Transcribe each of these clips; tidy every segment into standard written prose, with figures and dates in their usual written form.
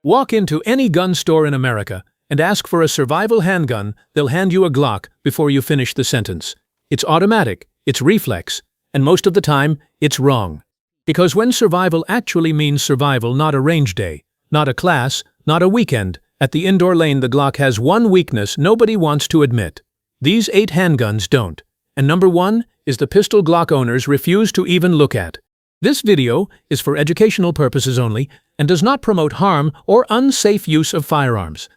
Walk into any gun store in America and ask for a survival handgun, they'll hand you a Glock before you finish the sentence. It's automatic, it's reflex, and most of the time, it's wrong. Because when survival actually means survival, not a range day, not a class, not a weekend, at the indoor lane the Glock has one weakness nobody wants to admit. These 8 handguns don't. And number 1 is the pistol Glock owners refuse to even look at. This video is for educational purposes only and does not promote harm or unsafe use of firearms.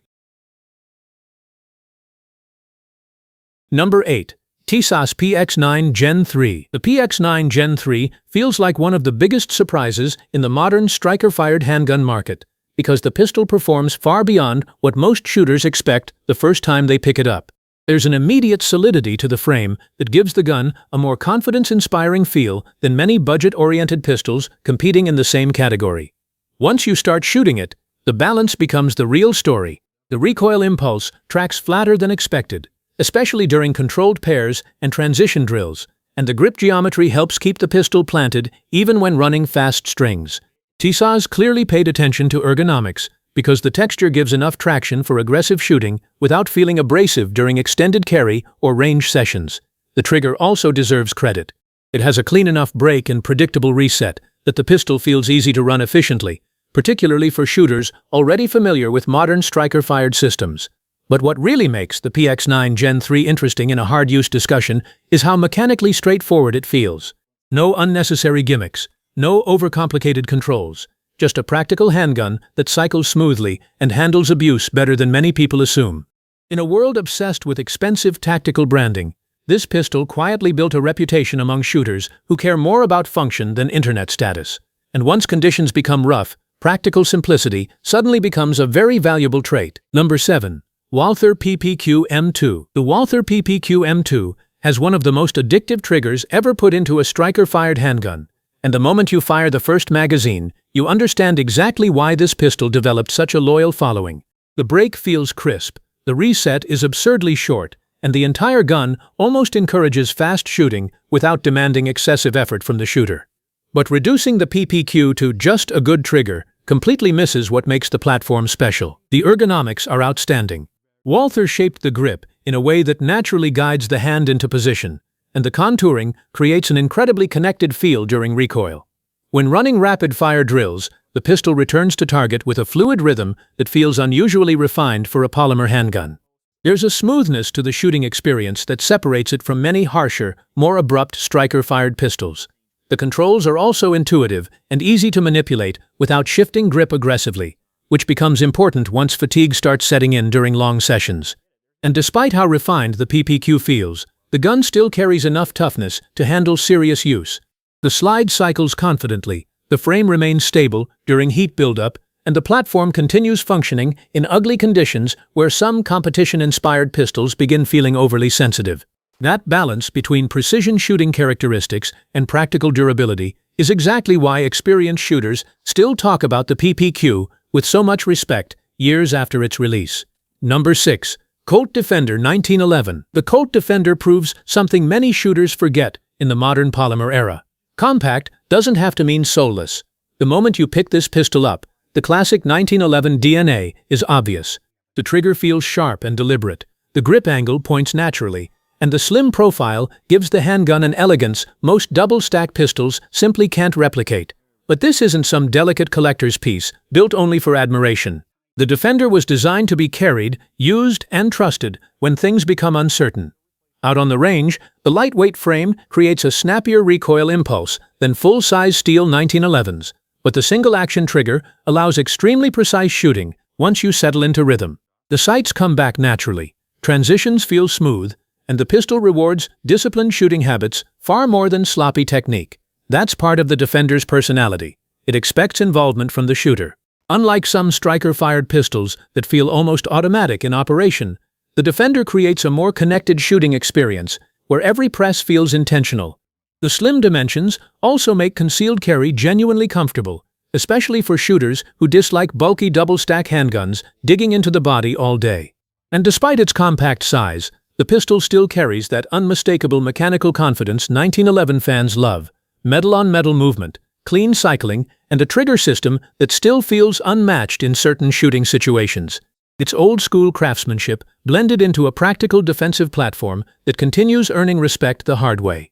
Number 8. Tisas PX-9 Gen 3. The PX-9 Gen 3 feels like one of the biggest surprises in the modern striker-fired handgun market, because the pistol performs far beyond what most shooters expect the first time they pick it up. There's an immediate solidity to the frame that gives the gun a more confidence-inspiring feel than many budget-oriented pistols competing in the same category. Once you start shooting it, the balance becomes the real story. The recoil impulse tracks flatter than expected, especially during controlled pairs and transition drills, and the grip geometry helps keep the pistol planted even when running fast strings. Tisas clearly paid attention to ergonomics, because the texture gives enough traction for aggressive shooting without feeling abrasive during extended carry or range sessions. The trigger also deserves credit. It has a clean enough break and predictable reset that the pistol feels easy to run efficiently, particularly for shooters already familiar with modern striker-fired systems. But what really makes the PX-9 Gen 3 interesting in a hard-use discussion is how mechanically straightforward it feels. No unnecessary gimmicks, no overcomplicated controls. Just a practical handgun that cycles smoothly and handles abuse better than many people assume. In a world obsessed with expensive tactical branding, this pistol quietly built a reputation among shooters who care more about function than internet status. And once conditions become rough, practical simplicity suddenly becomes a very valuable trait. Number 7. Walther PPQ M2. The Walther PPQ M2 has one of the most addictive triggers ever put into a striker-fired handgun. And the moment you fire the first magazine, you understand exactly why this pistol developed such a loyal following. The break feels crisp, the reset is absurdly short, and the entire gun almost encourages fast shooting without demanding excessive effort from the shooter. But reducing the PPQ to just a good trigger completely misses what makes the platform special. The ergonomics are outstanding. Walther shaped the grip in a way that naturally guides the hand into position, and the contouring creates an incredibly connected feel during recoil. When running rapid-fire drills, the pistol returns to target with a fluid rhythm that feels unusually refined for a polymer handgun. There's a smoothness to the shooting experience that separates it from many harsher, more abrupt striker-fired pistols. The controls are also intuitive and easy to manipulate without shifting grip aggressively, which becomes important once fatigue starts setting in during long sessions. And despite how refined the PPQ feels, the gun still carries enough toughness to handle serious use. The slide cycles confidently, the frame remains stable during heat buildup, and the platform continues functioning in ugly conditions where some competition-inspired pistols begin feeling overly sensitive. That balance between precision shooting characteristics and practical durability is exactly why experienced shooters still talk about the PPQ with so much respect years after its release. Number 6. Colt Defender 1911. The Colt Defender proves something many shooters forget in the modern polymer era. Compact doesn't have to mean soulless. The moment you pick this pistol up, the classic 1911 DNA is obvious. The trigger feels sharp and deliberate, the grip angle points naturally, and the slim profile gives the handgun an elegance most double-stack pistols simply can't replicate. But this isn't some delicate collector's piece built only for admiration. The Defender was designed to be carried, used, and trusted when things become uncertain. Out on the range, the lightweight frame creates a snappier recoil impulse than full-size steel 1911s, but the single-action trigger allows extremely precise shooting once you settle into rhythm. The sights come back naturally, transitions feel smooth, and the pistol rewards disciplined shooting habits far more than sloppy technique. That's part of the Defender's personality. It expects involvement from the shooter. Unlike some striker-fired pistols that feel almost automatic in operation, the Defender creates a more connected shooting experience where every press feels intentional. The slim dimensions also make concealed carry genuinely comfortable, especially for shooters who dislike bulky double-stack handguns digging into the body all day. And despite its compact size, the pistol still carries that unmistakable mechanical confidence 1911 fans love. Metal-on-metal movement, clean cycling, and a trigger system that still feels unmatched in certain shooting situations. It's old-school craftsmanship blended into a practical defensive platform that continues earning respect the hard way.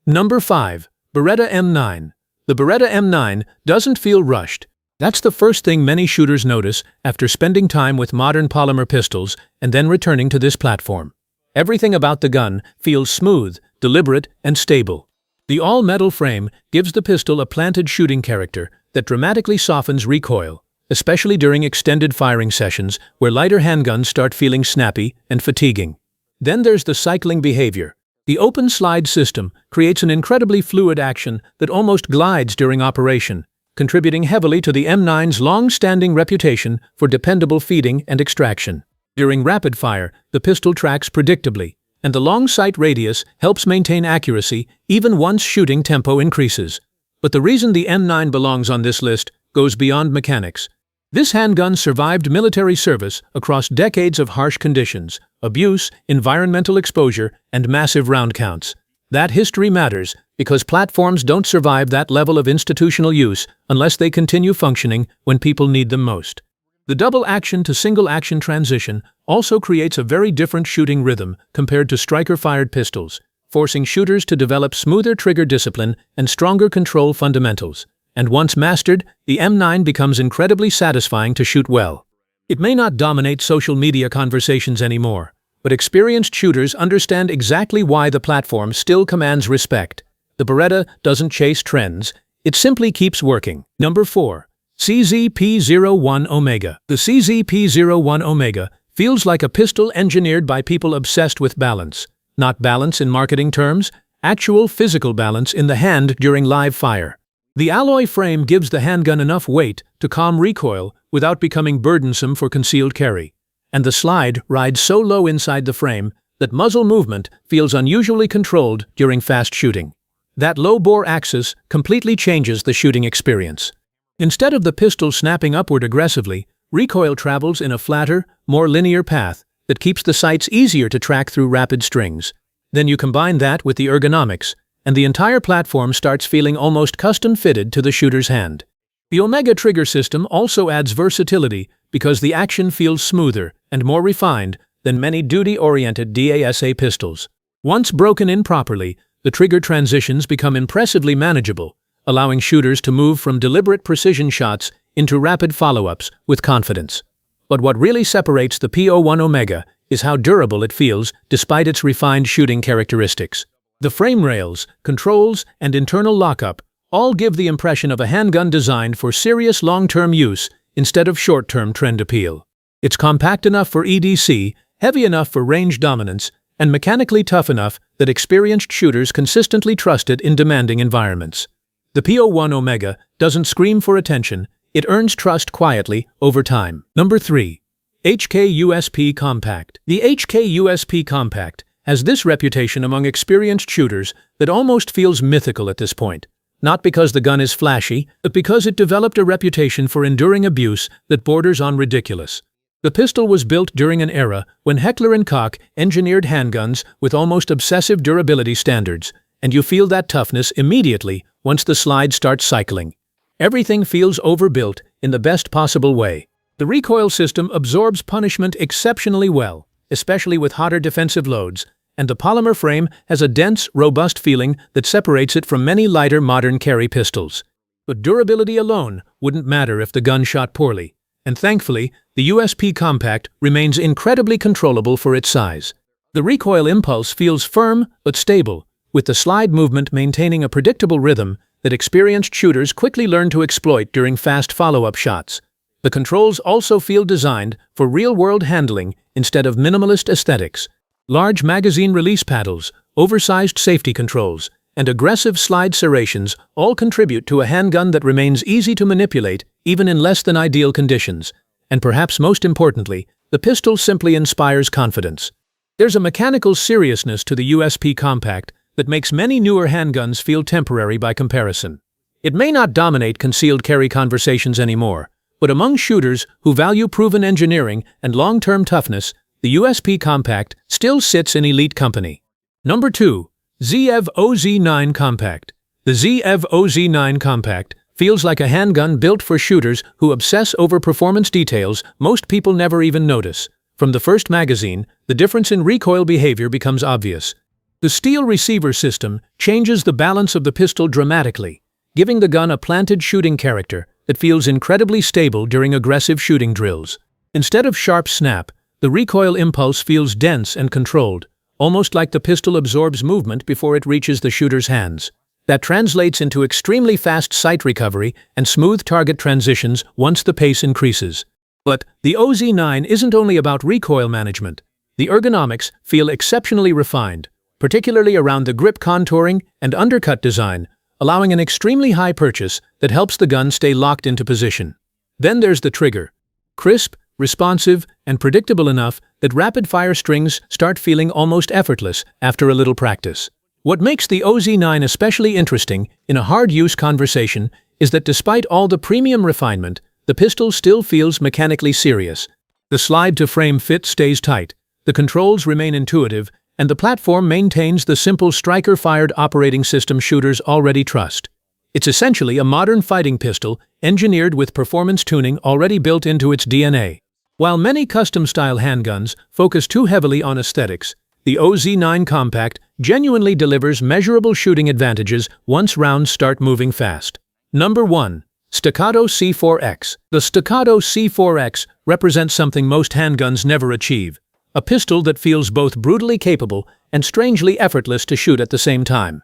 Number 5. Beretta M9. The Beretta M9 doesn't feel rushed. That's the first thing many shooters notice after spending time with modern polymer pistols and then returning to this platform. Everything about the gun feels smooth, deliberate, and stable. The all-metal frame gives the pistol a planted shooting character that dramatically softens recoil, especially during extended firing sessions where lighter handguns start feeling snappy and fatiguing. Then there's the cycling behavior. The open slide system creates an incredibly fluid action that almost glides during operation, contributing heavily to the M9's long-standing reputation for dependable feeding and extraction. During rapid fire, the pistol tracks predictably, and the long sight radius helps maintain accuracy even once shooting tempo increases. But the reason the M9 belongs on this list goes beyond mechanics. This handgun survived military service across decades of harsh conditions, abuse, environmental exposure, and massive round counts. That history matters because platforms don't survive that level of institutional use unless they continue functioning when people need them most. The double-action to single-action transition also creates a very different shooting rhythm compared to striker-fired pistols, forcing shooters to develop smoother trigger discipline and stronger control fundamentals. And once mastered, the M9 becomes incredibly satisfying to shoot well. It may not dominate social media conversations anymore, but experienced shooters understand exactly why the platform still commands respect. The Beretta doesn't chase trends, it simply keeps working. Number 4. CZP-01 Omega. The CZP-01 Omega feels like a pistol engineered by people obsessed with balance. Not balance in marketing terms, actual physical balance in the hand during live fire. The alloy frame gives the handgun enough weight to calm recoil without becoming burdensome for concealed carry. And the slide rides so low inside the frame that muzzle movement feels unusually controlled during fast shooting. That low-bore axis completely changes the shooting experience. Instead of the pistol snapping upward aggressively, recoil travels in a flatter, more linear path that keeps the sights easier to track through rapid strings. Then you combine that with the ergonomics, and the entire platform starts feeling almost custom-fitted to the shooter's hand. The Omega trigger system also adds versatility because the action feels smoother and more refined than many duty-oriented DASA pistols. Once broken in properly, the trigger transitions become impressively manageable, allowing shooters to move from deliberate precision shots into rapid follow-ups with confidence. But what really separates the P01 Omega is how durable it feels despite its refined shooting characteristics. The frame rails, controls, and internal lockup all give the impression of a handgun designed for serious long-term use instead of short-term trend appeal. It's compact enough for EDC, heavy enough for range dominance, and mechanically tough enough that experienced shooters consistently trust it in demanding environments. The P01 Omega doesn't scream for attention, it earns trust quietly over time. Number 3. HK USP Compact. The HK USP Compact has this reputation among experienced shooters that almost feels mythical at this point. Not because the gun is flashy, but because it developed a reputation for enduring abuse that borders on ridiculous. The pistol was built during an era when Heckler & Koch engineered handguns with almost obsessive durability standards, and you feel that toughness immediately once the slide starts cycling. Everything feels overbuilt in the best possible way. The recoil system absorbs punishment exceptionally well, especially with hotter defensive loads, and the polymer frame has a dense, robust feeling that separates it from many lighter modern carry pistols. But durability alone wouldn't matter if the gun shot poorly, and thankfully, the USP Compact remains incredibly controllable for its size. The recoil impulse feels firm but stable, with the slide movement maintaining a predictable rhythm that experienced shooters quickly learn to exploit during fast follow-up shots. The controls also feel designed for real-world handling instead of minimalist aesthetics. Large magazine release paddles, oversized safety controls, and aggressive slide serrations all contribute to a handgun that remains easy to manipulate even in less than ideal conditions. And perhaps most importantly, the pistol simply inspires confidence. There's a mechanical seriousness to the USP Compact that makes many newer handguns feel temporary by comparison. It may not dominate concealed carry conversations anymore, but among shooters who value proven engineering and long-term toughness, the USP Compact still sits in elite company. Number 2. ZEV OZ9 Compact. The The ZEV OZ9 Compact feels like a handgun built for shooters who obsess over performance details most people never even notice. From the first magazine, the difference in recoil behavior becomes obvious. The steel receiver system changes the balance of the pistol dramatically, giving the gun a planted shooting character that feels incredibly stable during aggressive shooting drills. Instead of sharp snap, the recoil impulse feels dense and controlled, almost like the pistol absorbs movement before it reaches the shooter's hands. That translates into extremely fast sight recovery and smooth target transitions once the pace increases. But the OZ9 isn't only about recoil management. The ergonomics feel exceptionally refined, particularly around the grip contouring and undercut design, allowing an extremely high purchase that helps the gun stay locked into position. Then there's the trigger. Crisp, responsive, and predictable enough that rapid-fire strings start feeling almost effortless after a little practice. What makes the OZ9 especially interesting in a hard-use conversation is that despite all the premium refinement, the pistol still feels mechanically serious. The slide-to-frame fit stays tight, the controls remain intuitive, and the platform maintains the simple striker-fired operating system shooters already trust. It's essentially a modern fighting pistol engineered with performance tuning already built into its DNA. While many custom-style handguns focus too heavily on aesthetics, the OZ9 Compact genuinely delivers measurable shooting advantages once rounds start moving fast. Number 1. Staccato C4X. The Staccato C4X represents something most handguns never achieve: a pistol that feels both brutally capable and strangely effortless to shoot at the same time.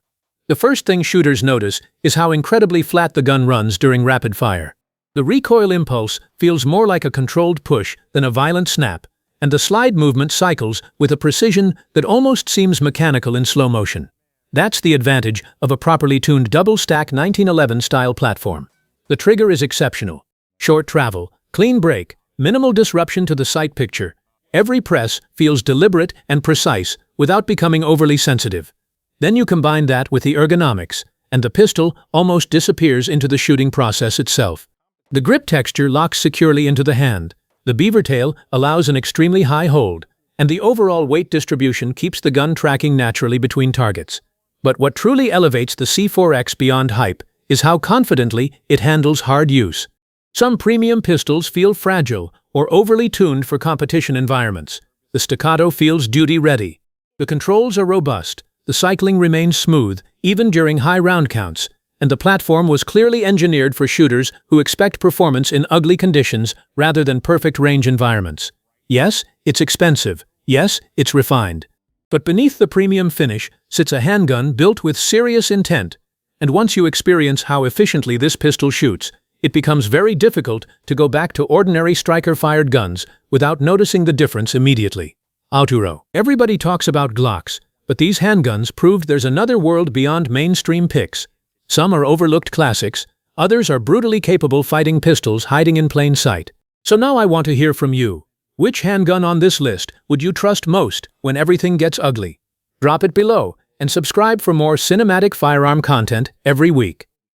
The first thing shooters notice is how incredibly flat the gun runs during rapid fire. The recoil impulse feels more like a controlled push than a violent snap, and the slide movement cycles with a precision that almost seems mechanical in slow motion. That's the advantage of a properly tuned double-stack 1911-style platform. The trigger is exceptional. Short travel, clean break, minimal disruption to the sight picture. Every press feels deliberate and precise without becoming overly sensitive. Then you combine that with the ergonomics, and the pistol almost disappears into the shooting process itself. The grip texture locks securely into the hand. The beaver tail allows an extremely high hold, and the overall weight distribution keeps the gun tracking naturally between targets. But what truly elevates the C4X beyond hype is how confidently it handles hard use. Some premium pistols feel fragile or overly tuned for competition environments. The Staccato feels duty-ready. The controls are robust, the cycling remains smooth, even during high round counts, and the platform was clearly engineered for shooters who expect performance in ugly conditions rather than perfect range environments. Yes, it's expensive. Yes, it's refined. But beneath the premium finish sits a handgun built with serious intent. And once you experience how efficiently this pistol shoots, it becomes very difficult to go back to ordinary striker-fired guns without noticing the difference immediately. Outro. Everybody talks about Glocks, but these handguns proved there's another world beyond mainstream picks. Some are overlooked classics, others are brutally capable fighting pistols hiding in plain sight. So now I want to hear from you. Which handgun on this list would you trust most when everything gets ugly? Drop it below and subscribe for more cinematic firearm content every week.